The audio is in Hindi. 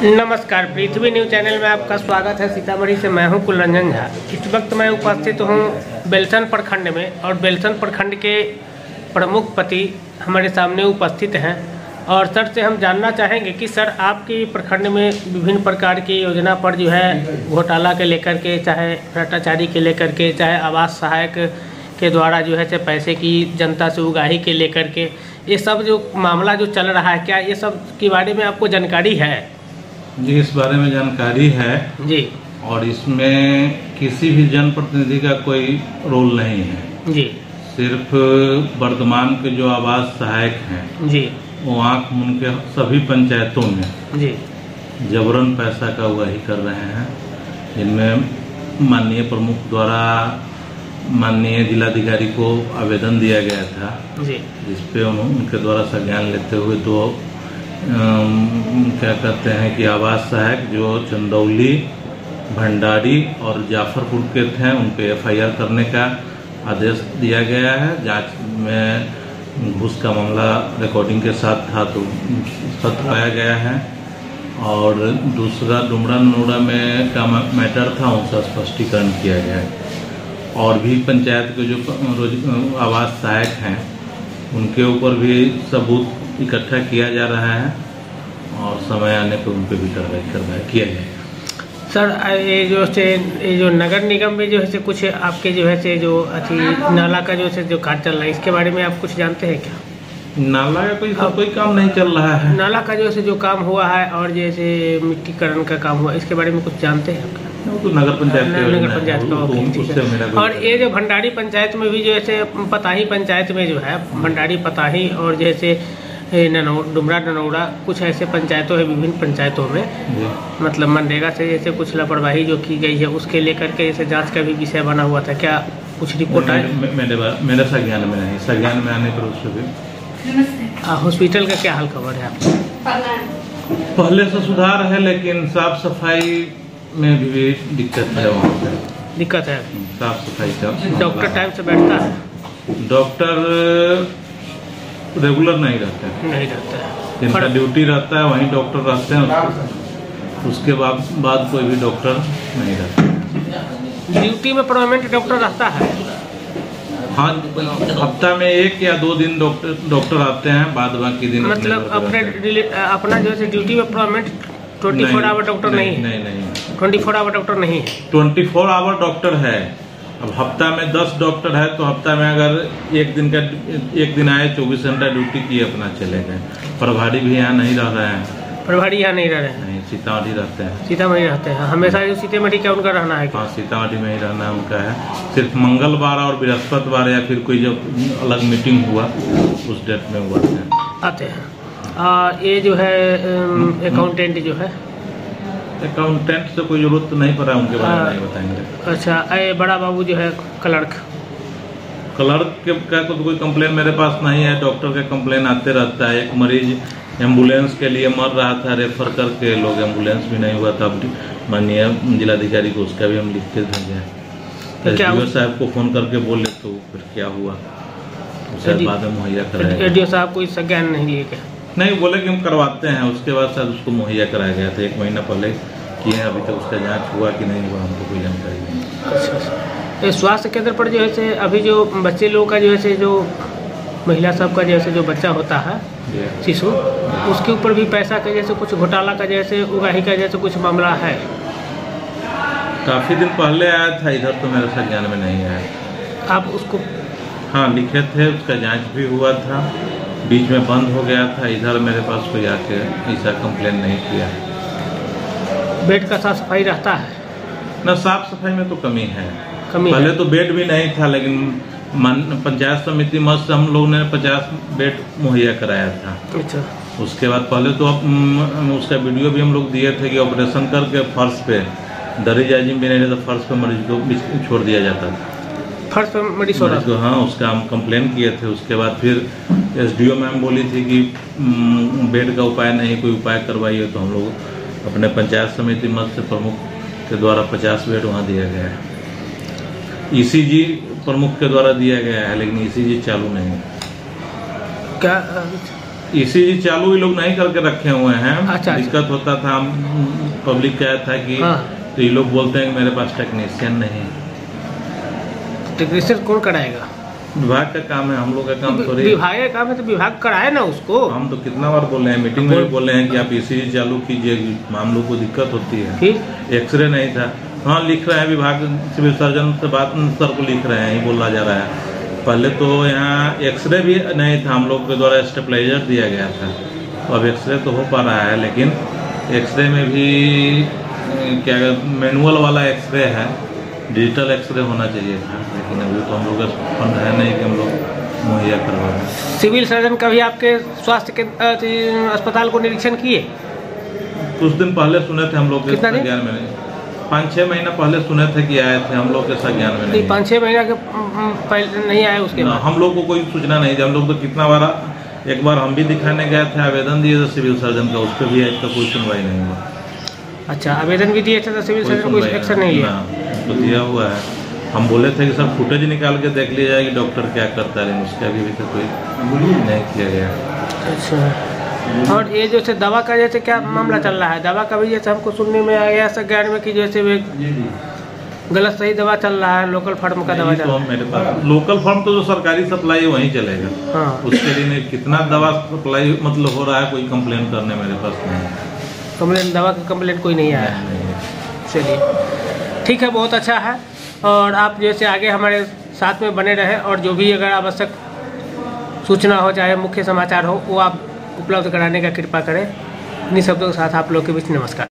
नमस्कार, पृथ्वी न्यूज चैनल में आपका स्वागत है। सीतामढ़ी से मैं हूं कुलरंजन झा। इस वक्त मैं उपस्थित हूं बेलसन प्रखंड में और बेलसन प्रखंड के प्रमुख पति हमारे सामने उपस्थित हैं और सर से हम जानना चाहेंगे कि सर आपके प्रखंड में विभिन्न प्रकार की योजना पर जो है घोटाला के लेकर के, चाहे भ्रष्टाचारी के लेकर के, चाहे आवास सहायक के द्वारा जो है पैसे की जनता से उगाही के लेकर के, ये सब जो मामला जो चल रहा है, क्या ये सब के बारे में आपको जानकारी है? जी, इस बारे में जानकारी है जी। और इसमें किसी भी जनप्रतिनिधि का कोई रोल नहीं है जी। सिर्फ वर्तमान के जो आवास सहायक हैं जी, वो आंख मूंद के सभी पंचायतों में जी जबरन पैसा का उगाही कर रहे हैं, जिनमें माननीय प्रमुख द्वारा माननीय जिलाधिकारी को आवेदन दिया गया था जी, जिसपे उनके द्वारा संज्ञान लेते हुए दो क्या कहते हैं कि आवास सहायक जो चंदौली, भंडारी और जाफरपुर के थे, उन पे एफआईआर करने का आदेश दिया गया है। जांच में घूस का मामला रिकॉर्डिंग के साथ था तो सत्य पाया गया है। और दूसरा डुमरा नोड़ा में का मैटर था, उनका स्पष्टीकरण किया गया है। और भी पंचायत के जो आवास सहायक हैं उनके ऊपर भी सबूत इकट्ठा किया जा रहा है और समय आने पर उन पर भी कार्रवाई किया जाएगा। सर, ये जो नगर निगम में जो है कुछ आपके जो है जो नाला का जो कार्य चल रहा है, इसके बारे में आप कुछ जानते हैं क्या? नाला का कोई काम नहीं चल रहा है। नाला का जो काम हुआ है और जैसे मिट्टीकरण का काम हुआ, इसके बारे में कुछ जानते हैं आप? तो नगर पंचायत का। और ये जो भंडारी पंचायत में भी जैसे पताही पंचायत में जो है भंडारी, पताही और जैसे डुमरा ननौड़ा, कुछ ऐसे पंचायतों है, विभिन्न पंचायतों में मतलब मनरेगा से जैसे कुछ लापरवाही जो की गई है उसके लेकर के जैसे जांच का भी विषय बना हुआ था। क्या कुछ रिपोर्ट आए? मेरे संज्ञान में नहीं, संज्ञान में आने पर उससे भी। हॉस्पिटल का क्या हाल खबर है आपको? पहले से सुधार है, लेकिन साफ सफाई में भी दिक्कत है। वहाँ पे दिक्कत है साफ सफाई का। डॉक्टर टाइम से बैठता है? डॉक्टर रेगुलर नहीं रहते है। जिनका ड्यूटी रहता है वहीं डॉक्टर रहते हैं, उसके बाद कोई भी डॉक्टर नहीं रहता। ड्यूटी में परमानेंट डॉक्टर रहता है? हाँ, हफ्ता में 1 या 2 दिन डॉक्टर आते हैं, बाद बाकी दिन मतलब अपना जो है ड्यूटी में परमानेंट 24 आवर डॉक्टर नहीं? 24 आवर डॉक्टर नहीं है। 24 आवर डॉक्टर है। अब हफ्ता में 10 डॉक्टर है तो हफ्ता में अगर एक दिन आए 24 घंटा ड्यूटी किए अपना चले गए। प्रभारी भी यहाँ नहीं रह रहे हैं। प्रभारी यहाँ नहीं रह रहे हैं? नहीं, सीतामढ़ी रहते हैं। सीतामढ़ी रहते हैं हमेशा? सीतामढ़ी क्या उनका रहना है? हाँ, सीतामढ़ी में ही रहना उनका है। सिर्फ मंगलवार और बृहस्पतिवार या फिर कोई जब अलग मीटिंग हुआ उस डेट में वो आते हैं। ये जो है अकाउंटेंट जो है, अकाउंटेंट से कोई जरूरत तो नहीं पड़ा, उनके बारे में नहीं बताएंगे। अच्छा, बड़ा बाबू जो है क्लर्क का तो कोई कंप्लेन मेरे पास नहीं है। डॉक्टर का कंप्लेन आते रहता है। एक मरीज एम्बुलेंस के लिए मर रहा था, रेफर करके लोग, एम्बुलेंस भी नहीं हुआ था। माननीय जिलाधिकारी को उसका भी हम लिख के भेजे। एसडीओ साहब को फोन करके बोले तो फिर क्या हुआ, उसे बाद में मुहैया कराया। एसडीओ साहब कोई संज्ञान नहीं लिए क्या? नहीं, बोले कि हम करवाते हैं। उसके बाद शायद उसको मुहैया कराया गया था 1 महीना पहले किए। अभी तक उसका जांच हुआ कि नहीं हुआ हमको कोई जानकारी नहीं। अच्छा। स्वास्थ्य केंद्र पर जो है अभी जो बच्चे लोगों का जो है जो महिला सबका जैसे जो बच्चा होता है शिशु, उसके ऊपर भी पैसा का जैसे कुछ घोटाला का जैसे उगाही का जैसे कुछ मामला है? काफ़ी दिन पहले आया था, इधर तो मेरे संज्ञान में नहीं आया। आप उसको? हाँ, लिखे थे, उसका जांच भी हुआ था, बीच में बंद हो गया था। इधर मेरे पास कोई आके ऐसा कंप्लेन नहीं किया। बेड का साफ सफाई रहता है ना? साफ सफाई में तो कमी है। पहले तो बेड भी नहीं था, लेकिन पंचायत समिति मद से हम लोगों ने 50 बेड मुहैया कराया था। अच्छा। उसके बाद पहले तो उसका वीडियो भी हम लोग दिए थे कि ऑपरेशन करके फर्श पे दरी जाजिम भी नहीं रहता, फर्श पे मरीज को छोड़ दिया जाता था। फर्श पे मरीज हो रहा था? हाँ, उसका हम कंप्लेन किए थे। उसके बाद फिर एसडीओ मैम बोली थी कि बेड का उपाय नहीं, कोई उपाय करवाइए। तो हम लोग अपने पंचायत समिति मद से प्रमुख के द्वारा 50 बेड वहाँ दिया गया है। ईसीजी प्रमुख के द्वारा दिया गया है, लेकिन ईसीजी चालू नहीं है। क्या ECG चालू ये लोग नहीं करके रखे हुए हैं। अच्छा। दिक्कत होता था, हम पब्लिक क्या था कि हाँ। तो ये लोग बोलते हैं कि मेरे पास टेक्नीशियन नहीं। टेक्नीशियन कौन कराएगा? विभाग का काम है, हम लोग का काम थोड़ी। विभाग का काम है तो विभाग कराए ना उसको। हम तो कितना बार बोले हैं, मीटिंग में भी बोले हैं कि आप ECG चालू कीजिए, हम लोग को दिक्कत होती है। ठीक। एक्सरे नहीं था। हाँ, लिख रहे हैं विभाग, सिविल सर्जन से बात सर को लिख रहे हैं, ही बोला जा रहा है। पहले तो यहाँ एक्सरे भी नहीं था, हम लोग के द्वारा स्टेबलाइजर दिया गया था। तो अब एक्सरे तो हो पा रहा है, लेकिन एक्सरे में भी क्या मैनुअल वाला एक्सरे है, डिजिटल एक्सरे होना चाहिए था, लेकिन अभी तो हम लोग का फंड है नहीं कि हम लोग मुहैया करवा रहे हैं। सिविल सर्जन कभी आपके स्वास्थ्य के अस्पताल को निरीक्षण किए? कुछ दिन पहले सुने थे हम लोग के कितना दिन? ज्ञान में नहीं, 5-6 महीना पहले सुने थे कि आए थे, हम लोग के संज्ञान में नहीं। 5-6 महीना के पहले नहीं आए उसके बाद? हम लोग को कोई सूचना नहीं थी। हम लोग तो कितना बार, एक बार हम भी दिखाने गए थे, आवेदन दिए थे सिविल सर्जन का, उस पर भी आज तक कोई सुनवाई नहीं हुआ। अच्छा, आवेदन भी दिए थे तो सिविल सर्जन कोई एक्शन नहीं लिया? तो दिया हुआ है। हम बोले थे कि सर फुटेज निकाल के देख लिया जाए कि डॉक्टर क्या करता है, लेकिन उसका भी तो कोई नहीं किया गया। अच्छा, और ये जैसे दवा का जैसे क्या मामला चल रहा है? दवा का भी जैसे हमको सुनने में आ गया संज्ञान में कि जैसे वे गलत सही दवा चल रहा है, लोकल फार्म का दवा चल रहा है। मेरे पास लोकल फार्म तो जो सरकारी सप्लाई वहीं चलेगा। हाँ। उसके लिए कितना दवा सप्लाई मतलब हो रहा है, कोई कंप्लेन करने मेरे पास नहीं। कंप्लेन, दवा का कंप्लेन कोई नहीं आया? चलिए ठीक है, बहुत अच्छा है। और आप जैसे आगे हमारे साथ में बने रहे, और जो भी अगर आवश्यक सूचना हो, चाहे मुख्य समाचार हो, वो आप उपलब्ध कराने का कृपा करें। इन्हीं शब्दों के साथ आप लोग के बीच नमस्कार।